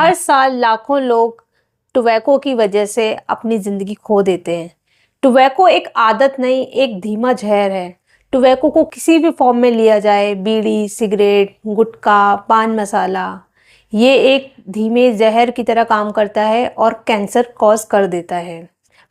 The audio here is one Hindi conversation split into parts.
हर साल लाखों लोग टोबैको की वजह से अपनी ज़िंदगी खो देते हैं। टोबैको एक आदत नहीं, एक धीमा ज़हर है। टोबैको को किसी भी फॉर्म में लिया जाए, बीड़ी, सिगरेट, गुटखा, पान मसाला, ये एक धीमे ज़हर की तरह काम करता है और कैंसर कॉज कर देता है।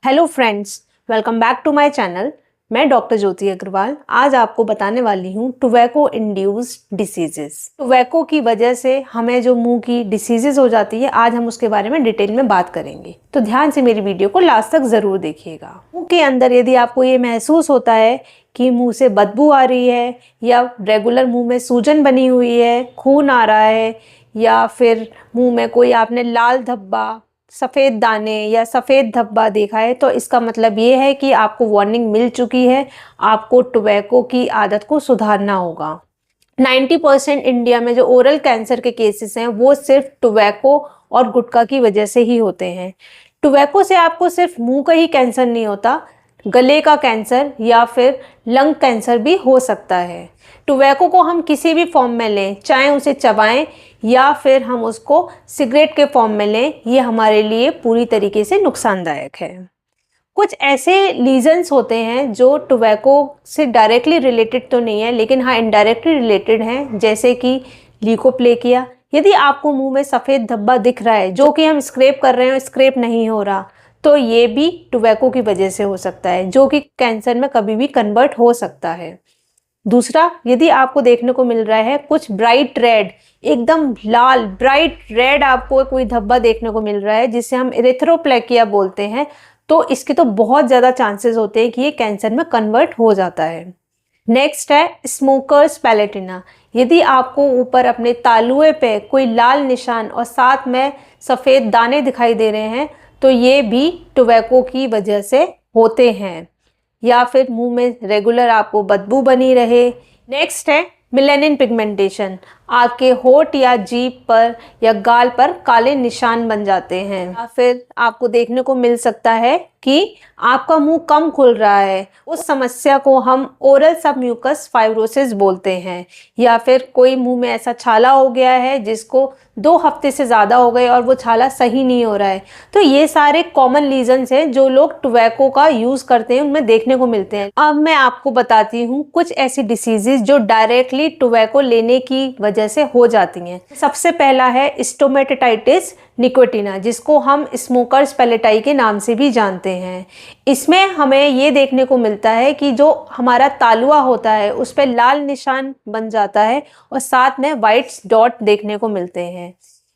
Hello friends, welcome back to my channel. मैं डॉक्टर ज्योति अग्रवाल आज आपको बताने वाली हूँ टोबैको इंड्यूस्ड डिसीजेस। टोबैको की वजह से हमें जो मुंह की डिसीजेस हो जाती है, आज हम उसके बारे में डिटेल में बात करेंगे, तो ध्यान से मेरी वीडियो को लास्ट तक ज़रूर देखिएगा। मुंह के अंदर यदि आपको ये महसूस होता है कि मुंह से बदबू आ रही है, या रेगुलर मुंह में सूजन बनी हुई है, खून आ रहा है, या फिर मुंह में कोई आपने लाल धब्बा, सफ़ेद दाने या सफ़ेद धब्बा देखा है, तो इसका मतलब ये है कि आपको वार्निंग मिल चुकी है, आपको टोबैको की आदत को सुधारना होगा। 90% इंडिया में जो ओरल कैंसर के केसेस हैं वो सिर्फ टोबैको और गुटखा की वजह से ही होते हैं। टोबैको से आपको सिर्फ मुंह का ही कैंसर नहीं होता, गले का कैंसर या फिर लंग कैंसर भी हो सकता है। टोबैको को हम किसी भी फॉर्म में लें, चाहे उसे चबाएं या फिर हम उसको सिगरेट के फॉर्म में लें, ये हमारे लिए पूरी तरीके से नुकसानदायक है। कुछ ऐसे लीजन्स होते हैं जो टोबैको से डायरेक्टली रिलेटेड तो नहीं है, लेकिन हाँ इनडायरेक्टली रिलेटेड हैं, जैसे कि ल्यूकोप्लेकिया। यदि आपको मुंह में सफ़ेद धब्बा दिख रहा है जो कि हम स्क्रैप कर रहे हैं और स्क्रैप नहीं हो रहा, तो ये भी टोबैको की वजह से हो सकता है, जो कि कैंसर में कभी भी कन्वर्ट हो सकता है। दूसरा, यदि आपको देखने को मिल रहा है कुछ ब्राइट रेड, एकदम लाल ब्राइट रेड आपको कोई धब्बा देखने को मिल रहा है, जिसे हम एरिथ्रोप्लेकिया बोलते हैं, तो इसके तो बहुत ज़्यादा चांसेस होते हैं कि ये कैंसर में कन्वर्ट हो जाता है। नेक्स्ट है स्मोकर्स पैलेटिना। यदि आपको ऊपर अपने तालुए पे कोई लाल निशान और साथ में सफ़ेद दाने दिखाई दे रहे हैं, तो ये भी टोबैको की वजह से होते हैं। या फिर मुंह में रेगुलर आपको बदबू बनी रहे। नेक्स्ट है मेलानिन पिगमेंटेशन। आपके होठ या जीभ पर या गाल पर काले निशान बन जाते हैं। या फिर आपको देखने को मिल सकता है कि आपका मुंह कम खुल रहा है, उस समस्या को हम ओरल सबम्यूकस फाइब्रोसिस बोलते हैं। या फिर कोई मुंह में ऐसा छाला हो गया है जिसको 2 हफ्ते से ज़्यादा हो गए और वो छाला सही नहीं हो रहा है। तो ये सारे कॉमन रीजंस हैं जो लोग टोबैको का यूज़ करते हैं, उनमें देखने को मिलते हैं। अब मैं आपको बताती हूँ कुछ ऐसी डिसीजेज जो डायरेक्टली टोबैको लेने की वजह से हो जाती हैं। सबसे पहला है स्टोमेटाइटिस निकोटिना, जिसको हम स्मोकर्स पैलेटाई के नाम से भी जानते हैं। इसमें हमें ये देखने को मिलता है कि जो हमारा तालुआ होता है उस पर लाल निशान बन जाता है और साथ में वाइट डॉट देखने को मिलते हैं।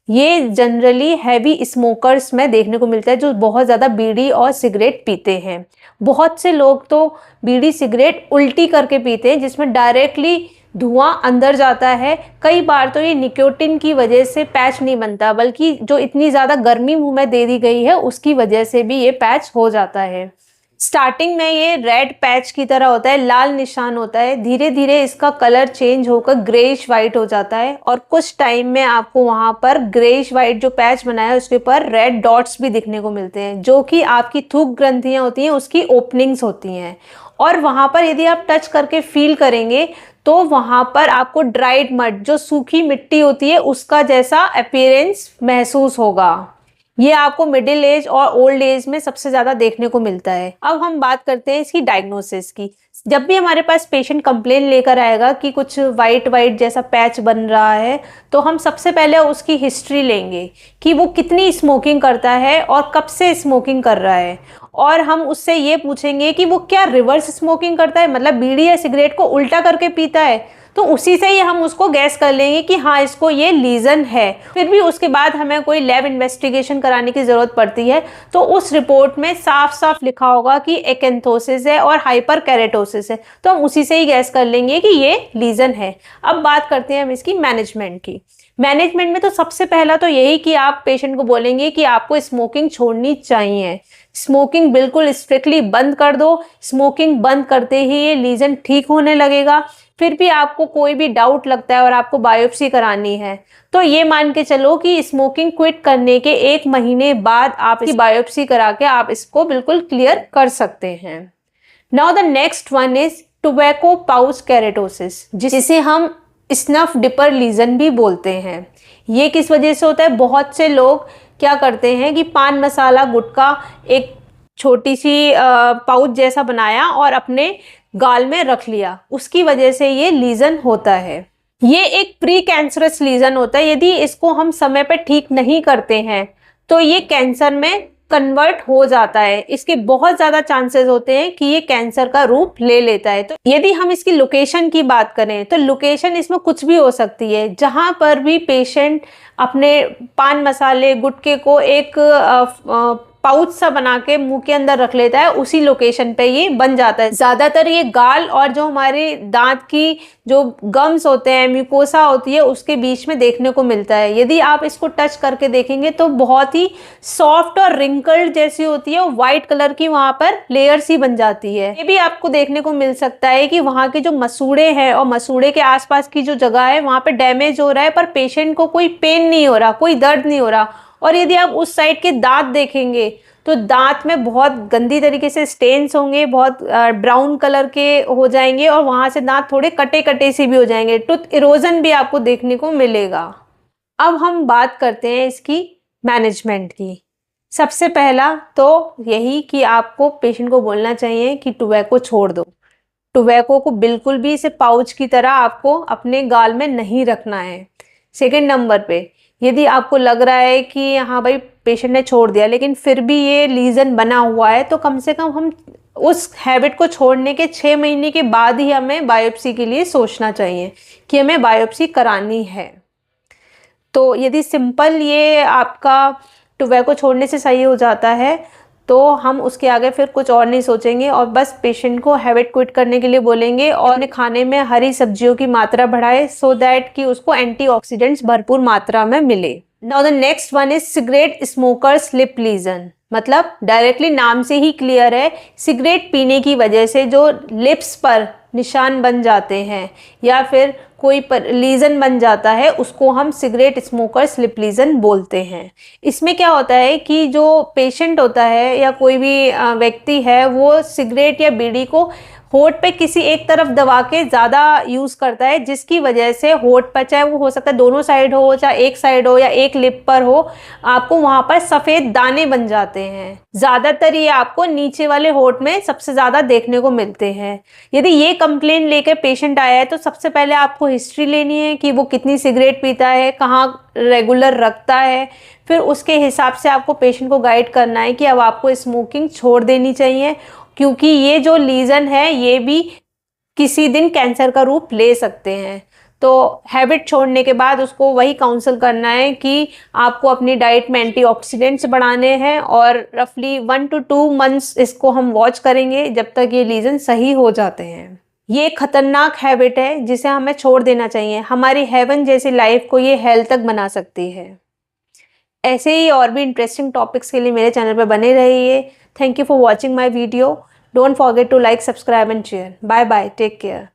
ये जनरली हैवी स्मोकर्स में देखने को मिलता है जो बहुत ज़्यादा बीड़ी और सिगरेट पीते हैं। बहुत से लोग तो बीड़ी सिगरेट उल्टी करके पीते हैं, जिसमें डायरेक्टली धुआं अंदर जाता है। कई बार तो ये निकोटिन की वजह से पैच नहीं बनता, बल्कि जो इतनी ज़्यादा गर्मी मुंह में दे दी गई है उसकी वजह से भी ये पैच हो जाता है। स्टार्टिंग में ये रेड पैच की तरह होता है, लाल निशान होता है, धीरे धीरे इसका कलर चेंज होकर ग्रेइश वाइट हो जाता है और कुछ टाइम में आपको वहाँ पर ग्रेइश वाइट जो पैच बना है उसके ऊपर रेड डॉट्स भी दिखने को मिलते हैं, जो कि आपकी थूक ग्रंथियाँ होती हैं उसकी ओपनिंग्स होती हैं। और वहाँ पर यदि आप टच करके फील करेंगे तो वहाँ पर आपको ड्राइड मड, जो सूखी मिट्टी होती है, उसका जैसा अपीयरेंस महसूस होगा। ये आपको मिडिल एज और ओल्ड एज में सबसे ज़्यादा देखने को मिलता है। अब हम बात करते हैं इसकी डायग्नोसिस की। जब भी हमारे पास पेशेंट कंप्लेन लेकर आएगा कि कुछ वाइट वाइट जैसा पैच बन रहा है, तो हम सबसे पहले उसकी हिस्ट्री लेंगे कि वो कितनी स्मोकिंग करता है और कब से स्मोकिंग कर रहा है। और हम उससे ये पूछेंगे कि वो क्या रिवर्स स्मोकिंग करता है, मतलब बीड़ी या सिगरेट को उल्टा करके पीता है, तो उसी से ही हम उसको गैस कर लेंगे कि हाँ इसको ये लीजन है। फिर भी उसके बाद हमें कोई लैब इन्वेस्टिगेशन कराने की ज़रूरत पड़ती है, तो उस रिपोर्ट में साफ साफ लिखा होगा कि एकेंथोसिस है और हाइपर कैरेटोसिस है, तो हम उसी से ही गैस कर लेंगे कि ये लीजन है। अब बात करते हैं हम इसकी मैनेजमेंट की। मैनेजमेंट में तो सबसे पहला तो यही कि आप पेशेंट को बोलेंगे कि आपको स्मोकिंग छोड़नी चाहिए। स्मोकिंग बिल्कुल स्ट्रिक्टली बंद कर दो। स्मोकिंग बंद करते ही ये लीजन ठीक होने लगेगा। फिर भी आपको कोई भी डाउट लगता है और आपको बायोप्सी करानी है, तो ये मान के चलो कि स्मोकिंग क्विट करने के 1 महीने बाद आप इसकी बायोप्सी करा के आप इसको बिल्कुल क्लियर कर सकते हैं। Now the next one is tobacco pouch कैरेटोसिस, जिसे हम स्नफ डिपर लीजन भी बोलते हैं। ये किस वजह से होता है? बहुत से लोग क्या करते हैं कि पान मसाला गुटखा एक छोटी सी पाउच जैसा बनाया और अपने गाल में रख लिया, उसकी वजह से ये लीजन होता है। ये एक प्री कैंसरस लीजन होता है। यदि इसको हम समय पर ठीक नहीं करते हैं तो ये कैंसर में कन्वर्ट हो जाता है। इसके बहुत ज़्यादा चांसेस होते हैं कि ये कैंसर का रूप ले लेता है। तो यदि हम इसकी लोकेशन की बात करें तो लोकेशन इसमें कुछ भी हो सकती है। जहाँ पर भी पेशेंट अपने पान मसाले गुटखे को एक पाउच सा बना के मुंह के अंदर रख लेता है, उसी लोकेशन पे ये बन जाता है। ज़्यादातर ये गाल और जो हमारे दांत की जो गम्स होते हैं, म्यूकोसा होती है, उसके बीच में देखने को मिलता है। यदि आप इसको टच करके देखेंगे तो बहुत ही सॉफ्ट और रिंकल्ड जैसी होती है, और वाइट कलर की वहाँ पर लेयर सी बन जाती है। ये भी आपको देखने को मिल सकता है कि वहाँ के जो मसूड़े हैं और मसूड़े के आसपास की जो जगह है वहाँ पे डैमेज हो रहा है, पर पेशेंट को कोई पेन नहीं हो रहा, कोई दर्द नहीं हो रहा। और यदि आप उस साइड के दांत देखेंगे तो दांत में बहुत गंदी तरीके से स्टेन्स होंगे, बहुत ब्राउन कलर के हो जाएंगे, और वहाँ से दांत थोड़े कटे कटे से भी हो जाएंगे। टूथ इरोजन भी आपको देखने को मिलेगा। अब हम बात करते हैं इसकी मैनेजमेंट की। सबसे पहला तो यही कि आपको पेशेंट को बोलना चाहिए कि टोबैको छोड़ दो। टोबैको को बिल्कुल भी इसे पाउच की तरह आपको अपने गाल में नहीं रखना है। सेकंड नंबर पे, यदि आपको लग रहा है कि हाँ भाई पेशेंट ने छोड़ दिया लेकिन फिर भी ये लीजन बना हुआ है, तो कम से कम हम उस हैबिट को छोड़ने के 6 महीने के बाद ही हमें बायोप्सी के लिए सोचना चाहिए कि हमें बायोप्सी करानी है। तो यदि सिंपल ये आपका टोबैको छोड़ने से सही हो जाता है तो हम उसके आगे फिर कुछ और नहीं सोचेंगे, और बस पेशेंट को हैबिट क्विट करने के लिए बोलेंगे और अपने खाने में हरी सब्जियों की मात्रा बढ़ाए, सो दैट कि उसको एंटीऑक्सीडेंट्स भरपूर मात्रा में मिले। Now the next one is cigarette smokers lip lesion. मतलब डायरेक्टली नाम से ही क्लियर है, सिगरेट पीने की वजह से जो लिप्स पर निशान बन जाते हैं या फिर कोई लीजन बन जाता है, उसको हम सिगरेट स्मोकर स्लिप लीजन बोलते हैं। इसमें क्या होता है कि जो पेशेंट होता है या कोई भी व्यक्ति है, वो सिगरेट या बीड़ी को होठ पे किसी एक तरफ दबा के ज़्यादा यूज़ करता है, जिसकी वजह से होठ पर, चाहे वो हो सकता है दोनों साइड हो, चाहे एक साइड हो या एक लिप पर हो, आपको वहाँ पर सफ़ेद दाने बन जाते हैं। ज़्यादातर ये आपको नीचे वाले होठ में सबसे ज़्यादा देखने को मिलते हैं। यदि ये कंप्लेन लेकर पेशेंट आया है तो सबसे पहले आपको हिस्ट्री लेनी है कि वो कितनी सिगरेट पीता है, कहाँ रेगुलर रखता है। फिर उसके हिसाब से आपको पेशेंट को गाइड करना है कि अब आपको स्मोकिंग छोड़ देनी चाहिए, क्योंकि ये जो लीजन है ये भी किसी दिन कैंसर का रूप ले सकते हैं। तो हैबिट छोड़ने के बाद उसको वही काउंसल करना है कि आपको अपनी डाइट में एंटीऑक्सीडेंट्स बढ़ाने हैं, और रफली 1 to 2 मंथ्स इसको हम वॉच करेंगे जब तक ये लीजन सही हो जाते हैं। ये खतरनाक हैबिट है जिसे हमें छोड़ देना चाहिए। हमारी हेवन जैसी लाइफ को ये हेल्थ तक बना सकती है। ऐसे ही और भी इंटरेस्टिंग टॉपिक्स के लिए मेरे चैनल पर बने रहिए। Thank you for watching my video. Don't forget to like, subscribe and share. Bye bye. Take care.